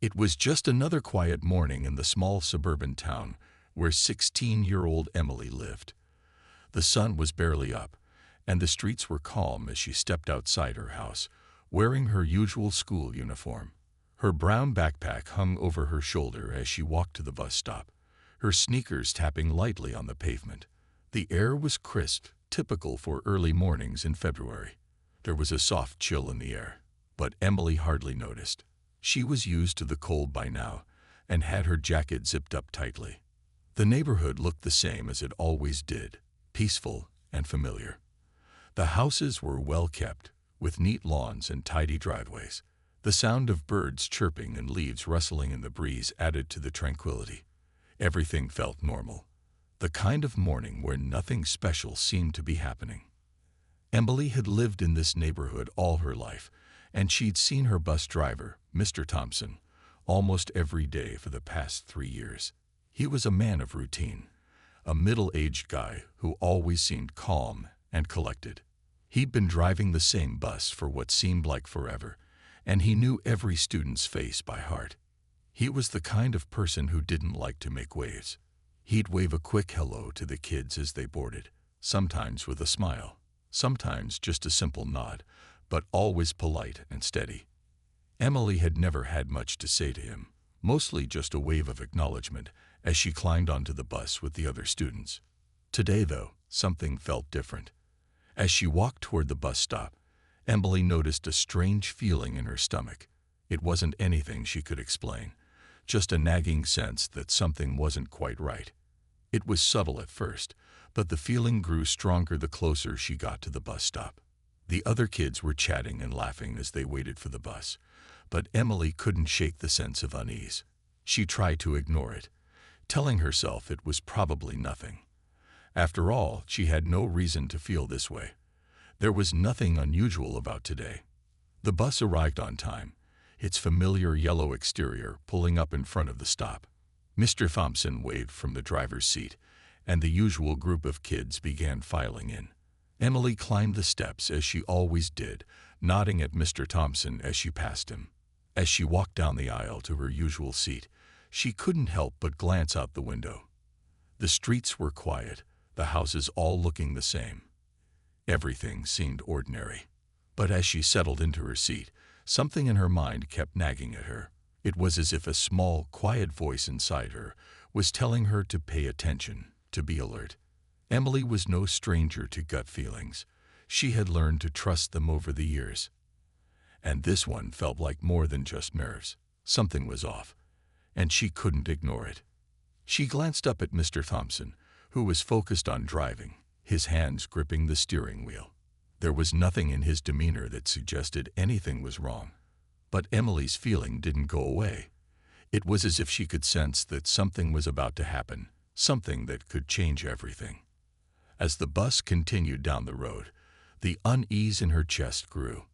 It was just another quiet morning in the small suburban town where 16-year-old Emily lived. The sun was barely up, and the streets were calm as she stepped outside her house, wearing her usual school uniform. Her brown backpack hung over her shoulder as she walked to the bus stop, her sneakers tapping lightly on the pavement. The air was crisp, typical for early mornings in February. There was a soft chill in the air, but Emily hardly noticed. She was used to the cold by now and had her jacket zipped up tightly. The neighborhood looked the same as it always did, peaceful and familiar. The houses were well kept, with neat lawns and tidy driveways. The sound of birds chirping and leaves rustling in the breeze added to the tranquility. Everything felt normal, the kind of morning where nothing special seemed to be happening. Emily had lived in this neighborhood all her life, and she'd seen her bus driver, Mr. Thompson, almost every day for the past 3 years. He was a man of routine, a middle-aged guy who always seemed calm and collected. He'd been driving the same bus for what seemed like forever, and he knew every student's face by heart. He was the kind of person who didn't like to make waves. He'd wave a quick hello to the kids as they boarded, sometimes with a smile, sometimes just a simple nod, but always polite and steady. Emily had never had much to say to him, mostly just a wave of acknowledgement as she climbed onto the bus with the other students. Today, though, something felt different. As she walked toward the bus stop, Emily noticed a strange feeling in her stomach. It wasn't anything she could explain, just a nagging sense that something wasn't quite right. It was subtle at first, but the feeling grew stronger the closer she got to the bus stop. The other kids were chatting and laughing as they waited for the bus, but Emily couldn't shake the sense of unease. She tried to ignore it, telling herself it was probably nothing. After all, she had no reason to feel this way. There was nothing unusual about today. The bus arrived on time, its familiar yellow exterior pulling up in front of the stop. Mr. Thompson waved from the driver's seat, and the usual group of kids began filing in. Emily climbed the steps as she always did, nodding at Mr. Thompson as she passed him. As she walked down the aisle to her usual seat, she couldn't help but glance out the window. The streets were quiet, the houses all looking the same. Everything seemed ordinary. But as she settled into her seat, something in her mind kept nagging at her. It was as if a small, quiet voice inside her was telling her to pay attention, to be alert. Emily was no stranger to gut feelings. She had learned to trust them over the years. And this one felt like more than just nerves. Something was off, and she couldn't ignore it. She glanced up at Mr. Thompson, who was focused on driving, his hands gripping the steering wheel. There was nothing in his demeanor that suggested anything was wrong. But Emily's feeling didn't go away. It was as if she could sense that something was about to happen, something that could change everything. As the bus continued down the road, the unease in her chest grew.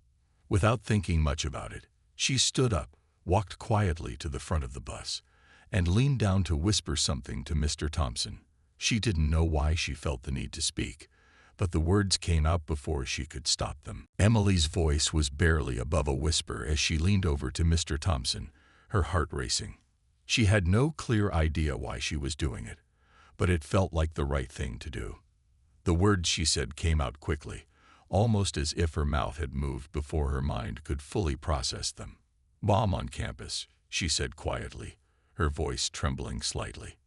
Without thinking much about it, she stood up, walked quietly to the front of the bus, and leaned down to whisper something to Mr. Thompson. She didn't know why she felt the need to speak, but the words came out before she could stop them. Emily's voice was barely above a whisper as she leaned over to Mr. Thompson, her heart racing. She had no clear idea why she was doing it, but it felt like the right thing to do. The words she said came out quickly, almost as if her mouth had moved before her mind could fully process them. "Mom on campus," she said quietly, her voice trembling slightly.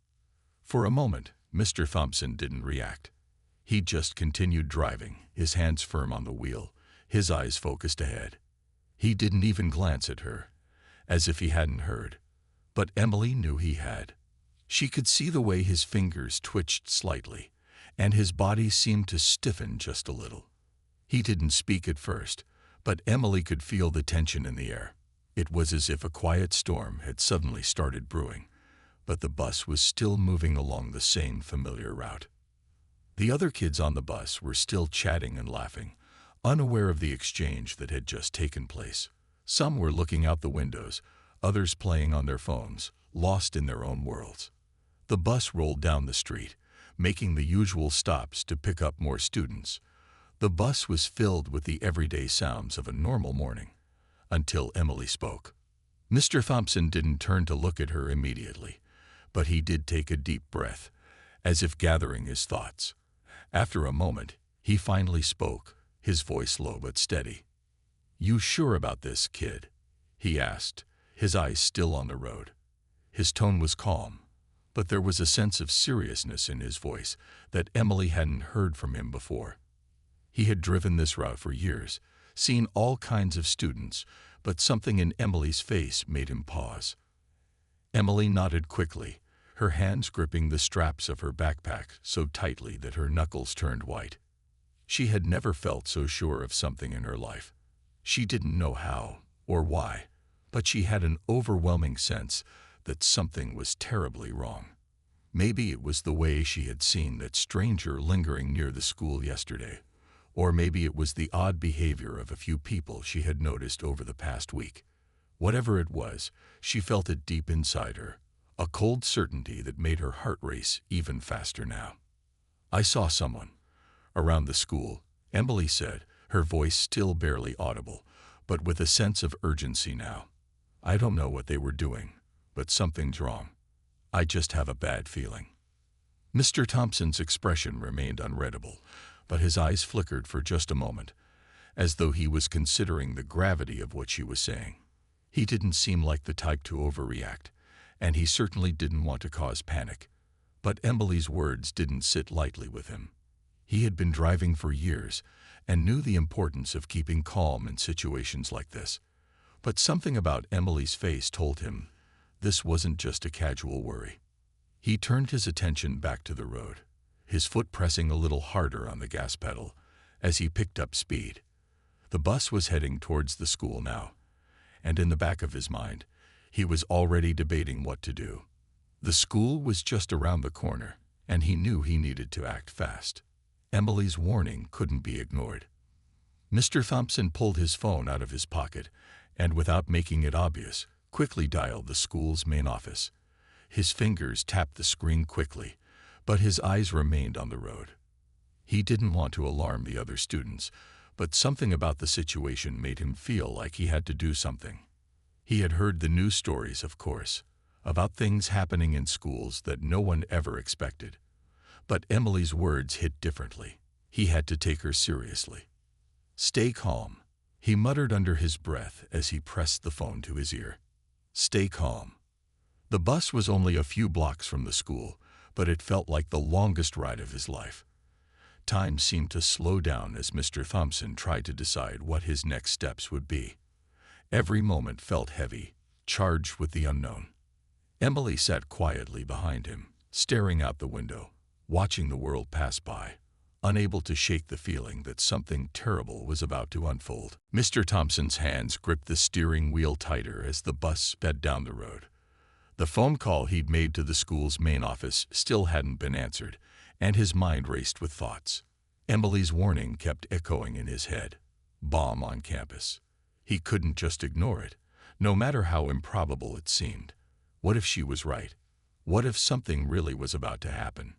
For a moment, Mr. Thompson didn't react. He just continued driving, his hands firm on the wheel, his eyes focused ahead. He didn't even glance at her, as if he hadn't heard. But Emily knew he had. She could see the way his fingers twitched slightly, and his body seemed to stiffen just a little. He didn't speak at first, but Emily could feel the tension in the air. It was as if a quiet storm had suddenly started brewing, but the bus was still moving along the same familiar route. The other kids on the bus were still chatting and laughing, unaware of the exchange that had just taken place. Some were looking out the windows, others playing on their phones, lost in their own worlds. The bus rolled down the street, making the usual stops to pick up more students. The bus was filled with the everyday sounds of a normal morning, until Emily spoke. Mr. Thompson didn't turn to look at her immediately, but he did take a deep breath, as if gathering his thoughts. After a moment, he finally spoke, his voice low but steady. "You sure about this, kid?" he asked, his eyes still on the road. His tone was calm, but there was a sense of seriousness in his voice that Emily hadn't heard from him before. He had driven this route for years, seen all kinds of students, but something in Emily's face made him pause. Emily nodded quickly, her hands gripping the straps of her backpack so tightly that her knuckles turned white. She had never felt so sure of something in her life. She didn't know how or why, but she had an overwhelming sense that something was terribly wrong. Maybe it was the way she had seen that stranger lingering near the school yesterday, or maybe it was the odd behavior of a few people she had noticed over the past week. Whatever it was, she felt it deep inside her, a cold certainty that made her heart race even faster now. "I saw someone around the school," Emily said, her voice still barely audible, but with a sense of urgency now. "I don't know what they were doing, but something's wrong. I just have a bad feeling." Mr. Thompson's expression remained unreadable, but his eyes flickered for just a moment, as though he was considering the gravity of what she was saying. He didn't seem like the type to overreact, and he certainly didn't want to cause panic. But Emily's words didn't sit lightly with him. He had been driving for years and knew the importance of keeping calm in situations like this. But something about Emily's face told him this wasn't just a casual worry. He turned his attention back to the road, his foot pressing a little harder on the gas pedal as he picked up speed. The bus was heading towards the school now, and in the back of his mind, he was already debating what to do. The school was just around the corner, and he knew he needed to act fast. Emily's warning couldn't be ignored. Mr. Thompson pulled his phone out of his pocket and, without making it obvious, quickly dialed the school's main office. His fingers tapped the screen quickly, but his eyes remained on the road. He didn't want to alarm the other students, but something about the situation made him feel like he had to do something. He had heard the news stories, of course, about things happening in schools that no one ever expected. But Emily's words hit differently. He had to take her seriously. "Stay calm," he muttered under his breath as he pressed the phone to his ear. "Stay calm." The bus was only a few blocks from the school, but it felt like the longest ride of his life. Time seemed to slow down as Mr. Thompson tried to decide what his next steps would be. Every moment felt heavy, charged with the unknown. Emily sat quietly behind him, staring out the window, watching the world pass by, unable to shake the feeling that something terrible was about to unfold. Mr. Thompson's hands gripped the steering wheel tighter as the bus sped down the road. The phone call he'd made to the school's main office still hadn't been answered, and his mind raced with thoughts. Emily's warning kept echoing in his head. Bomb on campus. He couldn't just ignore it, no matter how improbable it seemed. What if she was right? What if something really was about to happen?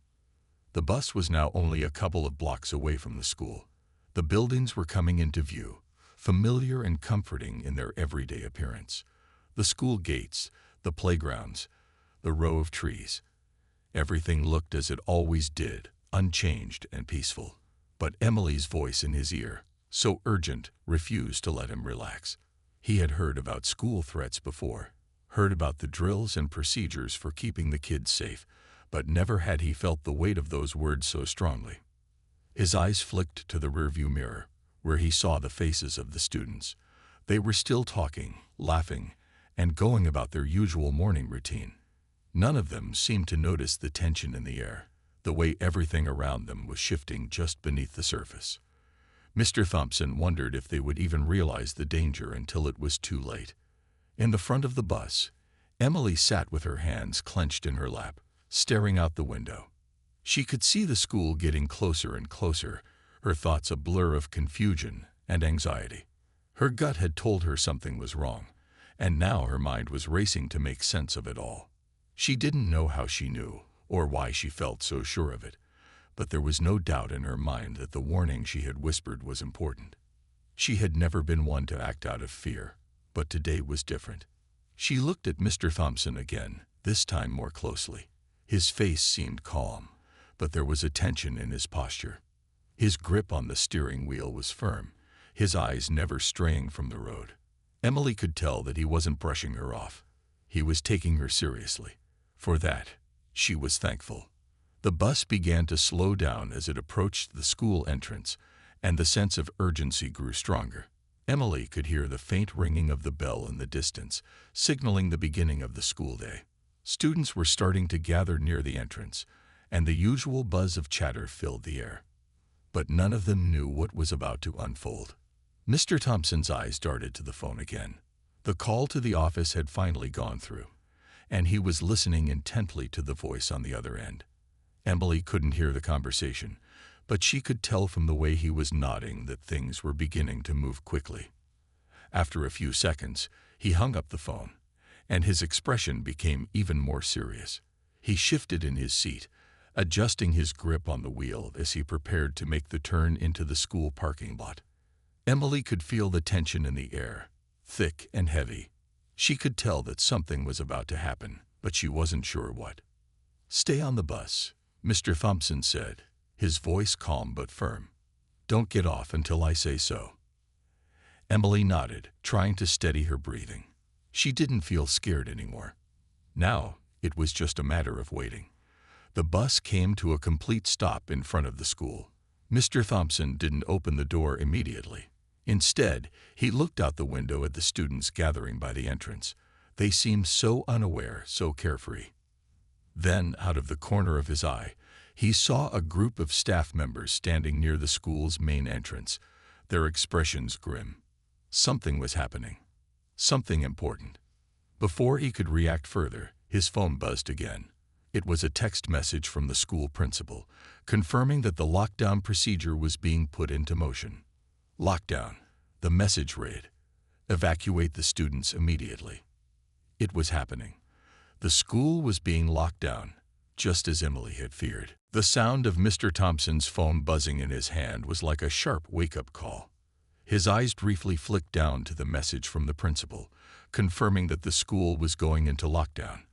The bus was now only a couple of blocks away from the school. The buildings were coming into view, familiar and comforting in their everyday appearance. The school gates, the playgrounds, the row of trees. Everything looked as it always did, unchanged and peaceful. But Emily's voice in his ear, so urgent, refused to let him relax. He had heard about school threats before, heard about the drills and procedures for keeping the kids safe, but never had he felt the weight of those words so strongly. His eyes flicked to the rearview mirror, where he saw the faces of the students. They were still talking, laughing, and going about their usual morning routine. None of them seemed to notice the tension in the air, the way everything around them was shifting just beneath the surface. Mr. Thompson wondered if they would even realize the danger until it was too late. In the front of the bus, Emily sat with her hands clenched in her lap, staring out the window. She could see the school getting closer and closer, her thoughts a blur of confusion and anxiety. Her gut had told her something was wrong, and now her mind was racing to make sense of it all. She didn't know how she knew, or why she felt so sure of it, but there was no doubt in her mind that the warning she had whispered was important. She had never been one to act out of fear, but today was different. She looked at Mr. Thompson again, this time more closely. His face seemed calm, but there was a tension in his posture. His grip on the steering wheel was firm, his eyes never straying from the road. Emily could tell that he wasn't brushing her off. He was taking her seriously. For that, she was thankful. The bus began to slow down as it approached the school entrance, and the sense of urgency grew stronger. Emily could hear the faint ringing of the bell in the distance, signaling the beginning of the school day. Students were starting to gather near the entrance, and the usual buzz of chatter filled the air. But none of them knew what was about to unfold. Mr. Thompson's eyes darted to the phone again. The call to the office had finally gone through, and he was listening intently to the voice on the other end. Emily couldn't hear the conversation, but she could tell from the way he was nodding that things were beginning to move quickly. After a few seconds, he hung up the phone, and his expression became even more serious. He shifted in his seat, adjusting his grip on the wheel as he prepared to make the turn into the school parking lot. Emily could feel the tension in the air, thick and heavy. She could tell that something was about to happen, but she wasn't sure what. "Stay on the bus," Mr. Thompson said, his voice calm but firm. "Don't get off until I say so." Emily nodded, trying to steady her breathing. She didn't feel scared anymore. Now, it was just a matter of waiting. The bus came to a complete stop in front of the school. Mr. Thompson didn't open the door immediately. Instead, he looked out the window at the students gathering by the entrance. They seemed so unaware, so carefree. Then, out of the corner of his eye, he saw a group of staff members standing near the school's main entrance, their expressions grim. Something was happening. Something important. Before he could react further, his phone buzzed again. It was a text message from the school principal, confirming that the lockdown procedure was being put into motion. Lockdown. The message read, "Evacuate the students immediately." It was happening. The school was being locked down, just as Emily had feared. The sound of Mr. Thompson's phone buzzing in his hand was like a sharp wake-up call. His eyes briefly flicked down to the message from the principal, confirming that the school was going into lockdown.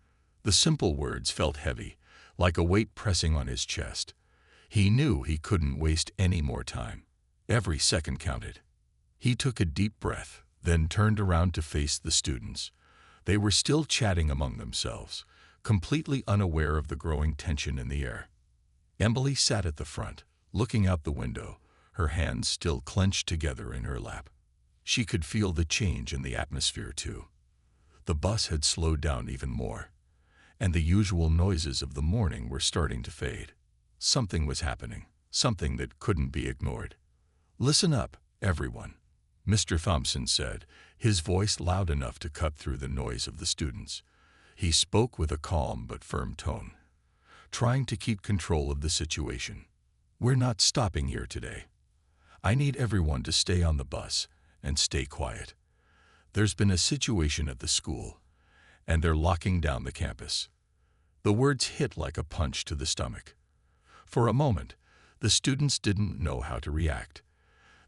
The simple words felt heavy, like a weight pressing on his chest. He knew he couldn't waste any more time. Every second counted. He took a deep breath, then turned around to face the students. They were still chatting among themselves, completely unaware of the growing tension in the air. Emily sat at the front, looking out the window, her hands still clenched together in her lap. She could feel the change in the atmosphere, too. The bus had slowed down even more, and the usual noises of the morning were starting to fade. Something was happening, something that couldn't be ignored. "Listen up, everyone," Mr. Thompson said, his voice loud enough to cut through the noise of the students. He spoke with a calm but firm tone, trying to keep control of the situation. "We're not stopping here today. I need everyone to stay on the bus and stay quiet. There's been a situation at the school, and they're locking down the campus." The words hit like a punch to the stomach. For a moment, the students didn't know how to react.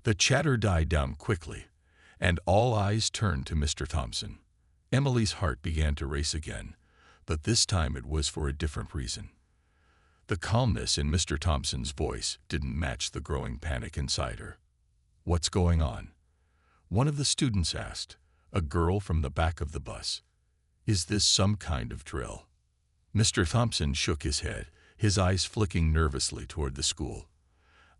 The chatter died down quickly, and all eyes turned to Mr. Thompson. Emily's heart began to race again, but this time it was for a different reason. The calmness in Mr. Thompson's voice didn't match the growing panic inside her. "What's going on?" one of the students asked, a girl from the back of the bus. "Is this some kind of drill?" Mr. Thompson shook his head, his eyes flicking nervously toward the school.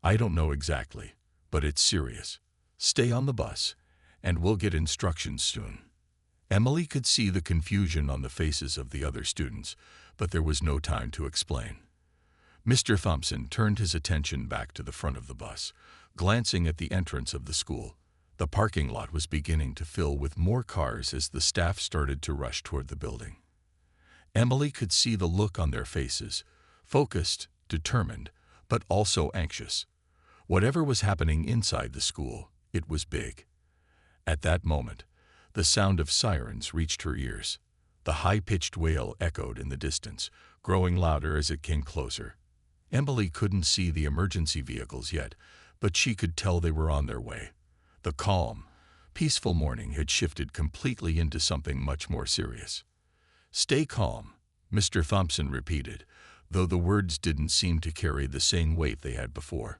"I don't know exactly, but it's serious. Stay on the bus, and we'll get instructions soon." Emily could see the confusion on the faces of the other students, but there was no time to explain. Mr. Thompson turned his attention back to the front of the bus, glancing at the entrance of the school. The parking lot was beginning to fill with more cars as the staff started to rush toward the building. Emily could see the look on their faces, focused, determined, but also anxious. Whatever was happening inside the school, it was big. At that moment, the sound of sirens reached her ears. The high-pitched wail echoed in the distance, growing louder as it came closer. Emily couldn't see the emergency vehicles yet, but she could tell they were on their way. The calm, peaceful morning had shifted completely into something much more serious. "Stay calm," Mr. Thompson repeated, though the words didn't seem to carry the same weight they had before.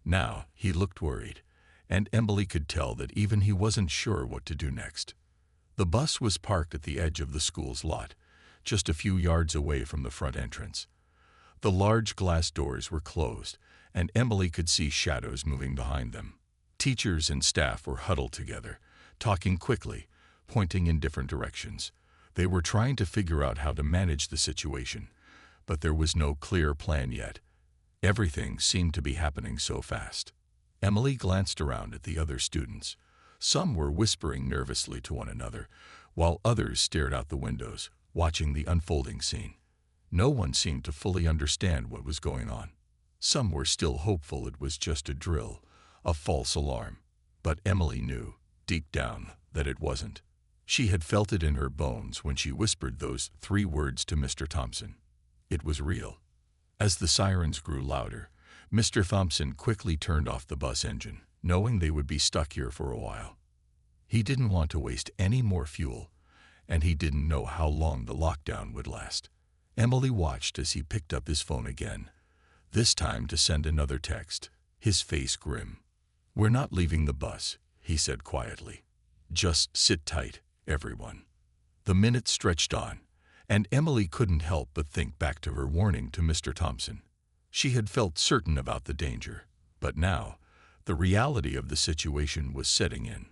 Now he looked worried, and Emily could tell that even he wasn't sure what to do next. The bus was parked at the edge of the school's lot, just a few yards away from the front entrance. The large glass doors were closed, and Emily could see shadows moving behind them. Teachers and staff were huddled together, talking quickly, pointing in different directions. They were trying to figure out how to manage the situation, but there was no clear plan yet. Everything seemed to be happening so fast. Emily glanced around at the other students. Some were whispering nervously to one another, while others stared out the windows, watching the unfolding scene. No one seemed to fully understand what was going on. Some were still hopeful it was just a drill, a false alarm. But Emily knew, deep down, that it wasn't. She had felt it in her bones when she whispered those 3 words to Mr. Thompson. It was real. As the sirens grew louder, Mr. Thompson quickly turned off the bus engine, knowing they would be stuck here for a while. He didn't want to waste any more fuel, and he didn't know how long the lockdown would last. Emily watched as he picked up his phone again, this time to send another text, his face grim. "We're not leaving the bus," he said quietly. "Just sit tight, everyone." The minutes stretched on, and Emily couldn't help but think back to her warning to Mr. Thompson. She had felt certain about the danger, but now, the reality of the situation was setting in.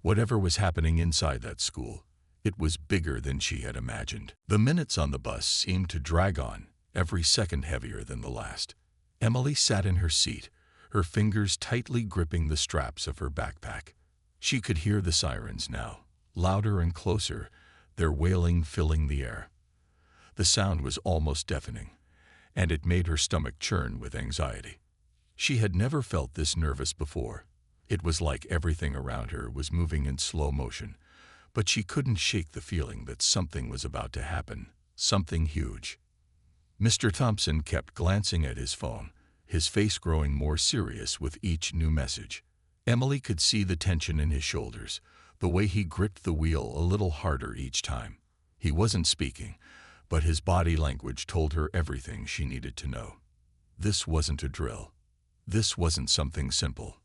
Whatever was happening inside that school, it was bigger than she had imagined. The minutes on the bus seemed to drag on, every second heavier than the last. Emily sat in her seat, her fingers tightly gripping the straps of her backpack. She could hear the sirens now, louder and closer, their wailing filling the air. The sound was almost deafening, and it made her stomach churn with anxiety. She had never felt this nervous before. It was like everything around her was moving in slow motion, but she couldn't shake the feeling that something was about to happen, something huge. Mr. Thompson kept glancing at his phone, his face growing more serious with each new message. Emily could see the tension in his shoulders, the way he gripped the wheel a little harder each time. He wasn't speaking, but his body language told her everything she needed to know. This wasn't a drill. This wasn't something simple.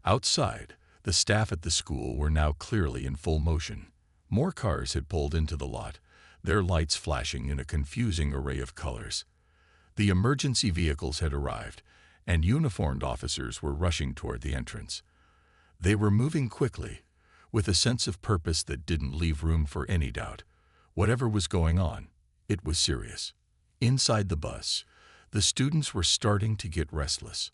Outside, the staff at the school were now clearly in full motion. More cars had pulled into the lot, their lights flashing in a confusing array of colors. The emergency vehicles had arrived, and uniformed officers were rushing toward the entrance. They were moving quickly, with a sense of purpose that didn't leave room for any doubt. Whatever was going on, it was serious. Inside the bus, the students were starting to get restless.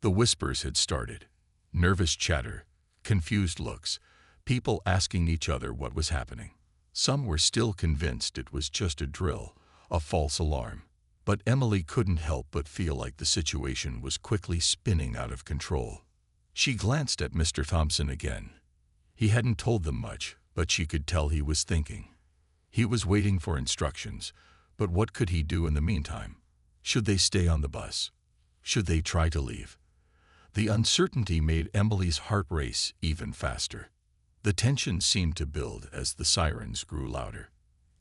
The whispers had started. Nervous chatter, confused looks, people asking each other what was happening. Some were still convinced it was just a drill, a false alarm. But Emily couldn't help but feel like the situation was quickly spinning out of control. She glanced at Mr. Thompson again. He hadn't told them much, but she could tell he was thinking. He was waiting for instructions, but what could he do in the meantime? Should they stay on the bus? Should they try to leave? The uncertainty made Emily's heart race even faster. The tension seemed to build as the sirens grew louder.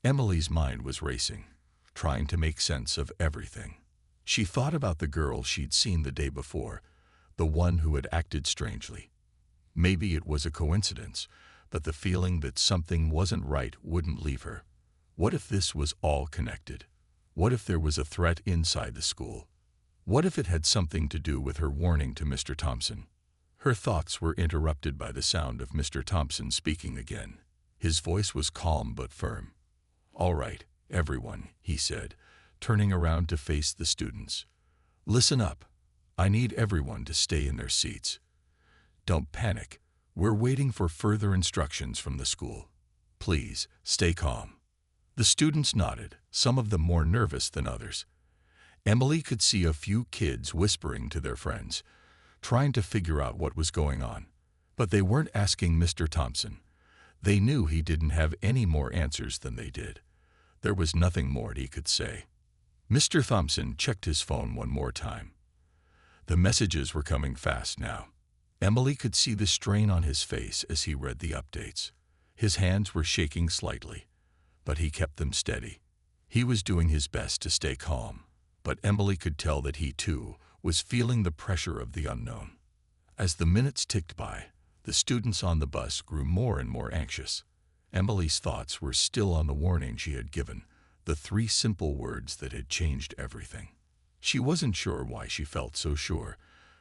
Emily's mind was racing, trying to make sense of everything. She thought about the girl she'd seen the day before, the one who had acted strangely. Maybe it was a coincidence, but the feeling that something wasn't right wouldn't leave her. What if this was all connected? What if there was a threat inside the school? What if it had something to do with her warning to Mr. Thompson? Her thoughts were interrupted by the sound of Mr. Thompson speaking again. His voice was calm but firm. "All right, everyone," he said, turning around to face the students. "Listen up. I need everyone to stay in their seats. Don't panic. We're waiting for further instructions from the school. Please, stay calm." The students nodded, some of them more nervous than others. Emily could see a few kids whispering to their friends, trying to figure out what was going on. But they weren't asking Mr. Thompson. They knew he didn't have any more answers than they did. There was nothing more he could say. Mr. Thompson checked his phone one more time. The messages were coming fast now. Emily could see the strain on his face as he read the updates. His hands were shaking slightly, but he kept them steady. He was doing his best to stay calm, but Emily could tell that he, too, was feeling the pressure of the unknown. As the minutes ticked by, the students on the bus grew more and more anxious. Emily's thoughts were still on the warning she had given, the 3 simple words that had changed everything. She wasn't sure why she felt so sure,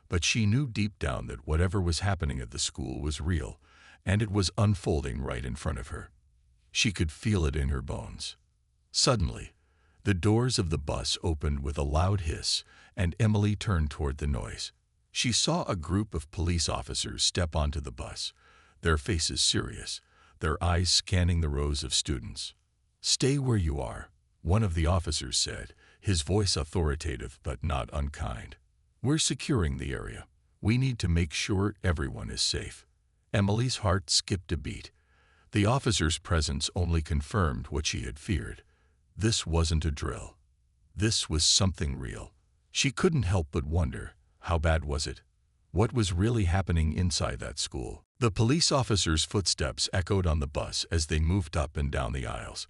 but she knew deep down that whatever was happening at the school was real, and it was unfolding right in front of her. She could feel it in her bones. Suddenly, the doors of the bus opened with a loud hiss, and Emily turned toward the noise. She saw a group of police officers step onto the bus, their faces serious, their eyes scanning the rows of students. "Stay where you are," one of the officers said, his voice authoritative but not unkind. "We're securing the area. We need to make sure everyone is safe." Emily's heart skipped a beat. The officer's presence only confirmed what she had feared. This wasn't a drill. This was something real. She couldn't help but wonder, how bad was it? What was really happening inside that school? The police officer's footsteps echoed on the bus as they moved up and down the aisles,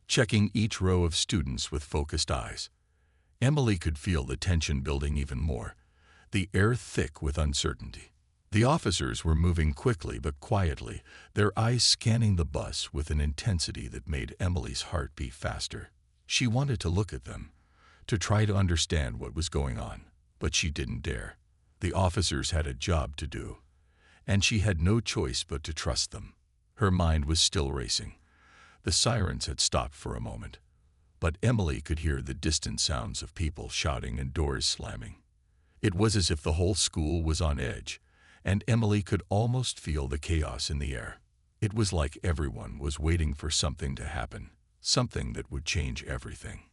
checking each row of students with focused eyes. Emily could feel the tension building even more, the air thick with uncertainty. The officers were moving quickly but quietly, their eyes scanning the bus with an intensity that made Emily's heart beat faster. She wanted to look at them, to try to understand what was going on, but she didn't dare. The officers had a job to do, and she had no choice but to trust them. Her mind was still racing. The sirens had stopped for a moment, but Emily could hear the distant sounds of people shouting and doors slamming. It was as if the whole school was on edge, and Emily could almost feel the chaos in the air. It was like everyone was waiting for something to happen, something that would change everything.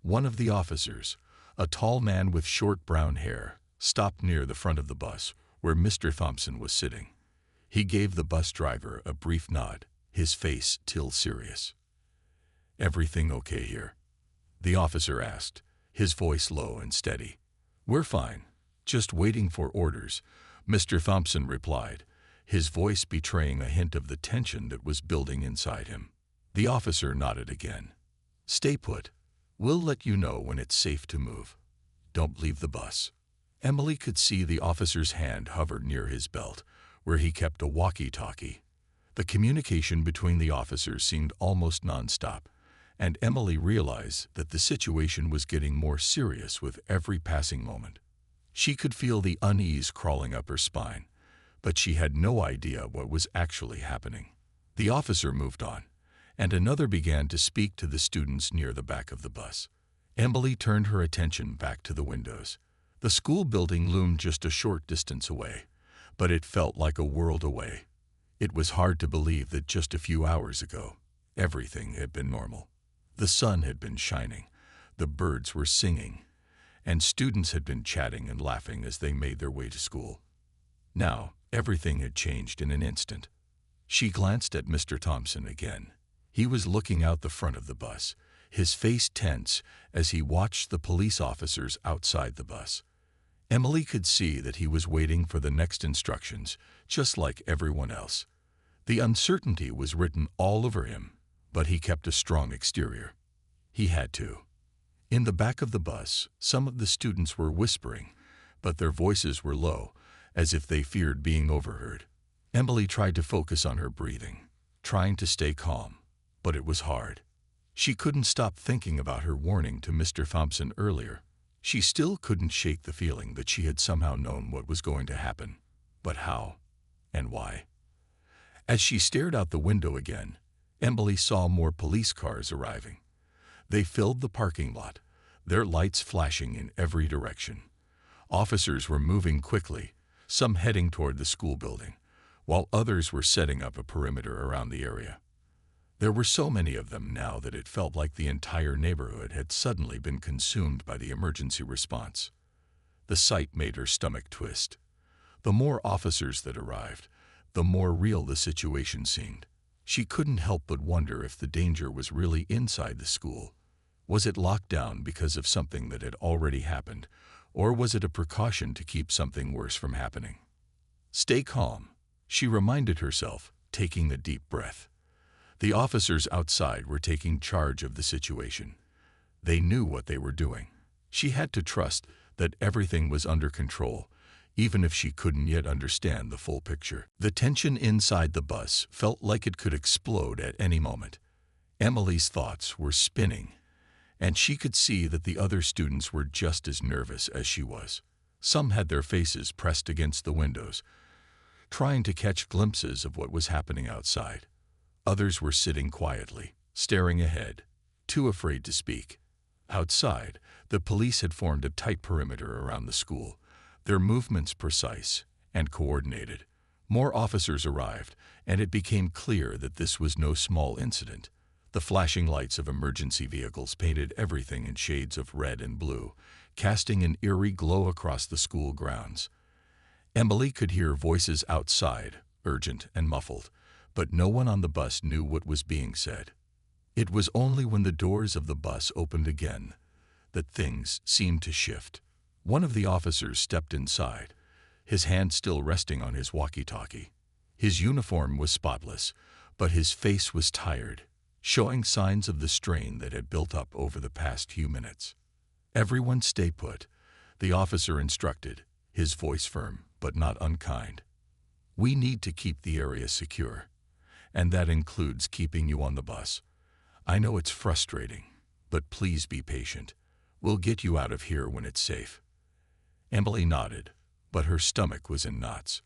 One of the officers, a tall man with short brown hair, stopped near the front of the bus, where Mr. Thompson was sitting. He gave the bus driver a brief nod, his face still serious. "Everything okay here?" the officer asked, his voice low and steady. "We're fine, just waiting for orders," Mr. Thompson replied, his voice betraying a hint of the tension that was building inside him. The officer nodded again. "Stay put. We'll let you know when it's safe to move. Don't leave the bus." Emily could see the officer's hand hover near his belt, where he kept a walkie-talkie. The communication between the officers seemed almost nonstop, and Emily realized that the situation was getting more serious with every passing moment. She could feel the unease crawling up her spine, but she had no idea what was actually happening. The officer moved on, and another began to speak to the students near the back of the bus. Emily turned her attention back to the windows. The school building loomed just a short distance away, but it felt like a world away. It was hard to believe that just a few hours ago, everything had been normal. The sun had been shining, the birds were singing, and students had been chatting and laughing as they made their way to school. Now, everything had changed in an instant. She glanced at Mr. Thompson again. He was looking out the front of the bus, his face tense as he watched the police officers outside the bus. Emily could see that he was waiting for the next instructions, just like everyone else. The uncertainty was written all over him, but he kept a strong exterior. He had to. In the back of the bus, some of the students were whispering, but their voices were low, as if they feared being overheard. Emily tried to focus on her breathing, trying to stay calm, but it was hard. She couldn't stop thinking about her warning to Mr. Thompson earlier. She still couldn't shake the feeling that she had somehow known what was going to happen. But how? And why? As she stared out the window again, Emily saw more police cars arriving. They filled the parking lot, their lights flashing in every direction. Officers were moving quickly, some heading toward the school building, while others were setting up a perimeter around the area. There were so many of them now that it felt like the entire neighborhood had suddenly been consumed by the emergency response. The sight made her stomach twist. The more officers that arrived, the more real the situation seemed. She couldn't help but wonder if the danger was really inside the school. Was it locked down because of something that had already happened, or was it a precaution to keep something worse from happening? Stay calm, she reminded herself, taking a deep breath. The officers outside were taking charge of the situation. They knew what they were doing. She had to trust that everything was under control, even if she couldn't yet understand the full picture. The tension inside the bus felt like it could explode at any moment. Emily's thoughts were spinning, and she could see that the other students were just as nervous as she was. Some had their faces pressed against the windows, trying to catch glimpses of what was happening outside. Others were sitting quietly, staring ahead, too afraid to speak. Outside, the police had formed a tight perimeter around the school, their movements precise and coordinated. More officers arrived, and it became clear that this was no small incident. The flashing lights of emergency vehicles painted everything in shades of red and blue, casting an eerie glow across the school grounds. Emily could hear voices outside, urgent and muffled, but no one on the bus knew what was being said. It was only when the doors of the bus opened again that things seemed to shift. One of the officers stepped inside, his hand still resting on his walkie-talkie. His uniform was spotless, but his face was tired, showing signs of the strain that had built up over the past few minutes. "Everyone stay put," the officer instructed, his voice firm but not unkind. "We need to keep the area secure, and that includes keeping you on the bus. I know it's frustrating, but please be patient. We'll get you out of here when it's safe." Emily nodded, but her stomach was in knots.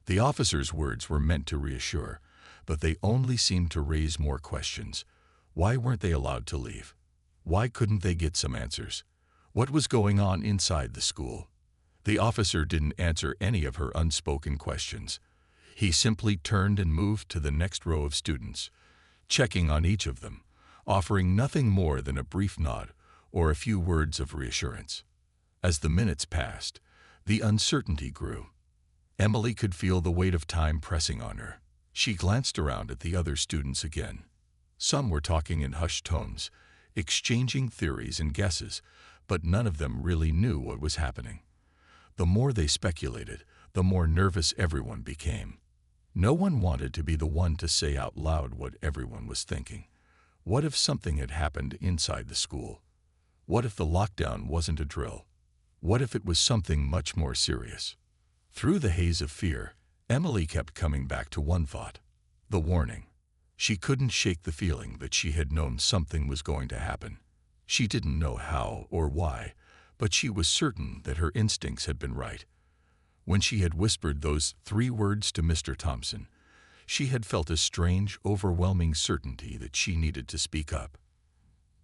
The officer's words were meant to reassure, but they only seemed to raise more questions. Why weren't they allowed to leave? Why couldn't they get some answers? What was going on inside the school? The officer didn't answer any of her unspoken questions. He simply turned and moved to the next row of students, checking on each of them, offering nothing more than a brief nod or a few words of reassurance. As the minutes passed, the uncertainty grew. Emily could feel the weight of time pressing on her. She glanced around at the other students again. Some were talking in hushed tones, exchanging theories and guesses, but none of them really knew what was happening. The more they speculated, the more nervous everyone became. No one wanted to be the one to say out loud what everyone was thinking. What if something had happened inside the school? What if the lockdown wasn't a drill? What if it was something much more serious? Through the haze of fear, Emily kept coming back to one thought: the warning. She couldn't shake the feeling that she had known something was going to happen. She didn't know how or why, but she was certain that her instincts had been right. When she had whispered those 3 words to Mr. Thompson, she had felt a strange, overwhelming certainty that she needed to speak up.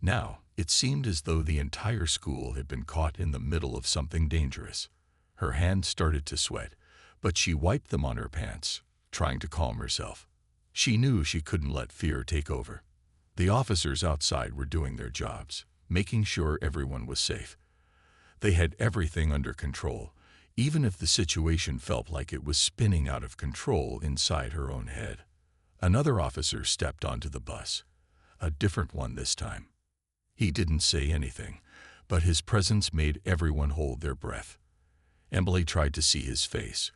Now, it seemed as though the entire school had been caught in the middle of something dangerous. Her hands started to sweat, but she wiped them on her pants, trying to calm herself. She knew she couldn't let fear take over. The officers outside were doing their jobs, making sure everyone was safe. They had everything under control, even if the situation felt like it was spinning out of control inside her own head. Another officer stepped onto the bus, a different one this time. He didn't say anything, but his presence made everyone hold their breath. Emily tried to see his face,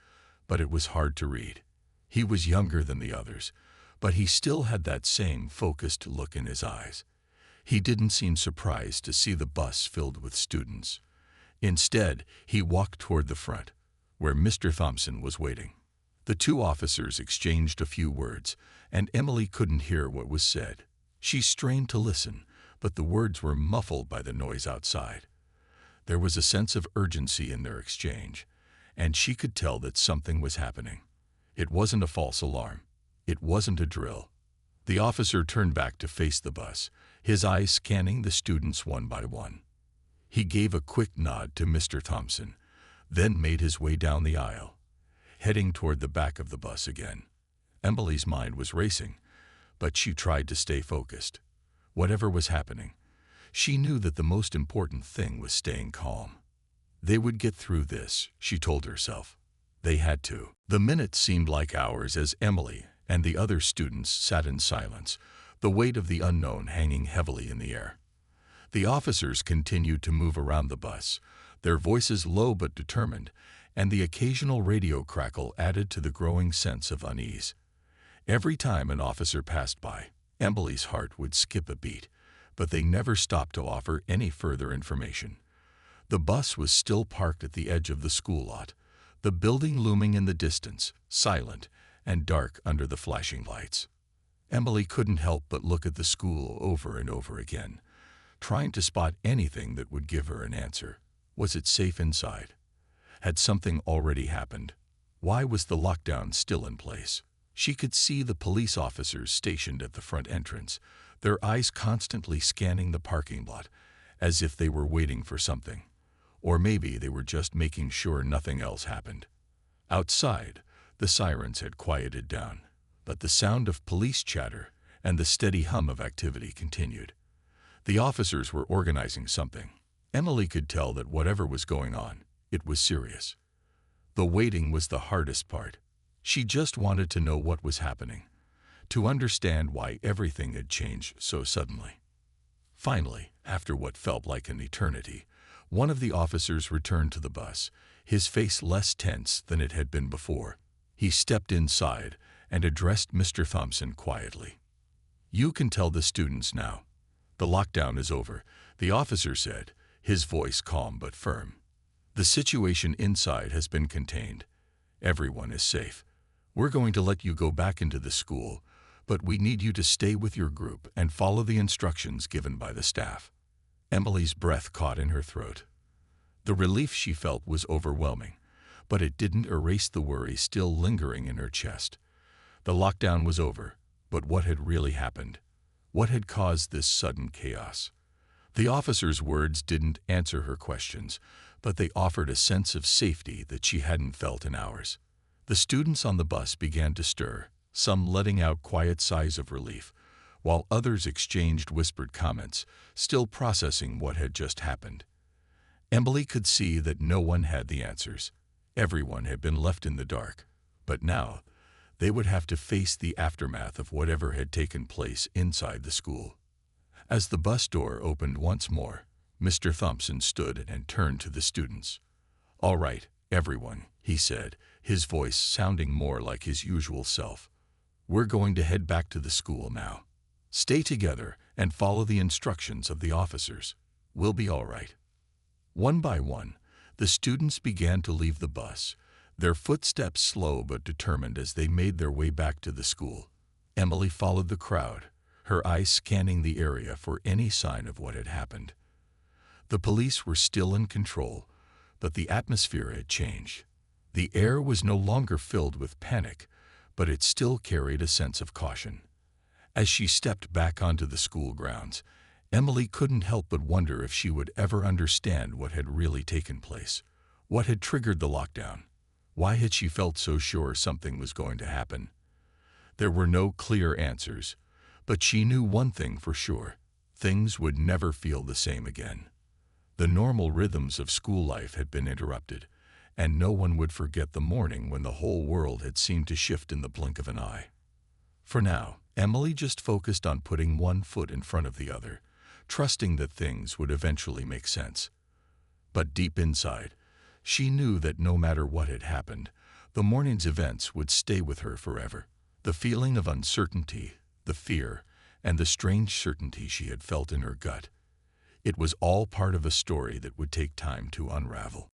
but it was hard to read. He was younger than the others, but he still had that same focused look in his eyes. He didn't seem surprised to see the bus filled with students. Instead, he walked toward the front, where Mr. Thompson was waiting. The 2 officers exchanged a few words, and Emily couldn't hear what was said. She strained to listen, but the words were muffled by the noise outside. There was a sense of urgency in their exchange, and she could tell that something was happening. It wasn't a false alarm. It wasn't a drill. The officer turned back to face the bus, his eyes scanning the students one by one. He gave a quick nod to Mr. Thompson, then made his way down the aisle, heading toward the back of the bus again. Emily's mind was racing, but she tried to stay focused. Whatever was happening, she knew that the most important thing was staying calm. They would get through this, she told herself. They had to. The minutes seemed like hours as Emily and the other students sat in silence, the weight of the unknown hanging heavily in the air. The officers continued to move around the bus, their voices low but determined, and the occasional radio crackle added to the growing sense of unease. Every time an officer passed by, Emily's heart would skip a beat, but they never stopped to offer any further information. The bus was still parked at the edge of the school lot, the building looming in the distance, silent and dark under the flashing lights. Emily couldn't help but look at the school over and over again, trying to spot anything that would give her an answer. Was it safe inside? Had something already happened? Why was the lockdown still in place? She could see the police officers stationed at the front entrance, their eyes constantly scanning the parking lot, as if they were waiting for something. Or maybe they were just making sure nothing else happened. Outside, the sirens had quieted down, but the sound of police chatter and the steady hum of activity continued. The officers were organizing something. Emily could tell that whatever was going on, it was serious. The waiting was the hardest part. She just wanted to know what was happening, to understand why everything had changed so suddenly. Finally, after what felt like an eternity, one of the officers returned to the bus, his face less tense than it had been before. He stepped inside and addressed Mr. Thompson quietly. "You can tell the students now. The lockdown is over," the officer said, his voice calm but firm. "The situation inside has been contained. Everyone is safe. We're going to let you go back into the school, but we need you to stay with your group and follow the instructions given by the staff." Emily's breath caught in her throat. The relief she felt was overwhelming, but it didn't erase the worry still lingering in her chest. The lockdown was over, but what had really happened? What had caused this sudden chaos? The officer's words didn't answer her questions, but they offered a sense of safety that she hadn't felt in hours. The students on the bus began to stir, some letting out quiet sighs of relief, while others exchanged whispered comments, still processing what had just happened. Emily could see that no one had the answers. Everyone had been left in the dark, but now they would have to face the aftermath of whatever had taken place inside the school. As the bus door opened once more, Mr. Thompson stood and turned to the students. "All right, everyone," he said, his voice sounding more like his usual self. "We're going to head back to the school now. Stay together and follow the instructions of the officers. We'll be all right." One by one, the students began to leave the bus, their footsteps slow but determined as they made their way back to the school. Emily followed the crowd, her eyes scanning the area for any sign of what had happened. The police were still in control, but the atmosphere had changed. The air was no longer filled with panic, but it still carried a sense of caution. As she stepped back onto the school grounds, Emily couldn't help but wonder if she would ever understand what had really taken place. What had triggered the lockdown? Why had she felt so sure something was going to happen? There were no clear answers, but she knew one thing for sure: things would never feel the same again. The normal rhythms of school life had been interrupted, and no one would forget the morning when the whole world had seemed to shift in the blink of an eye. For now, Emily just focused on putting one foot in front of the other, trusting that things would eventually make sense. But deep inside, she knew that no matter what had happened, the morning's events would stay with her forever. The feeling of uncertainty, the fear, and the strange certainty she had felt in her gut. It was all part of a story that would take time to unravel.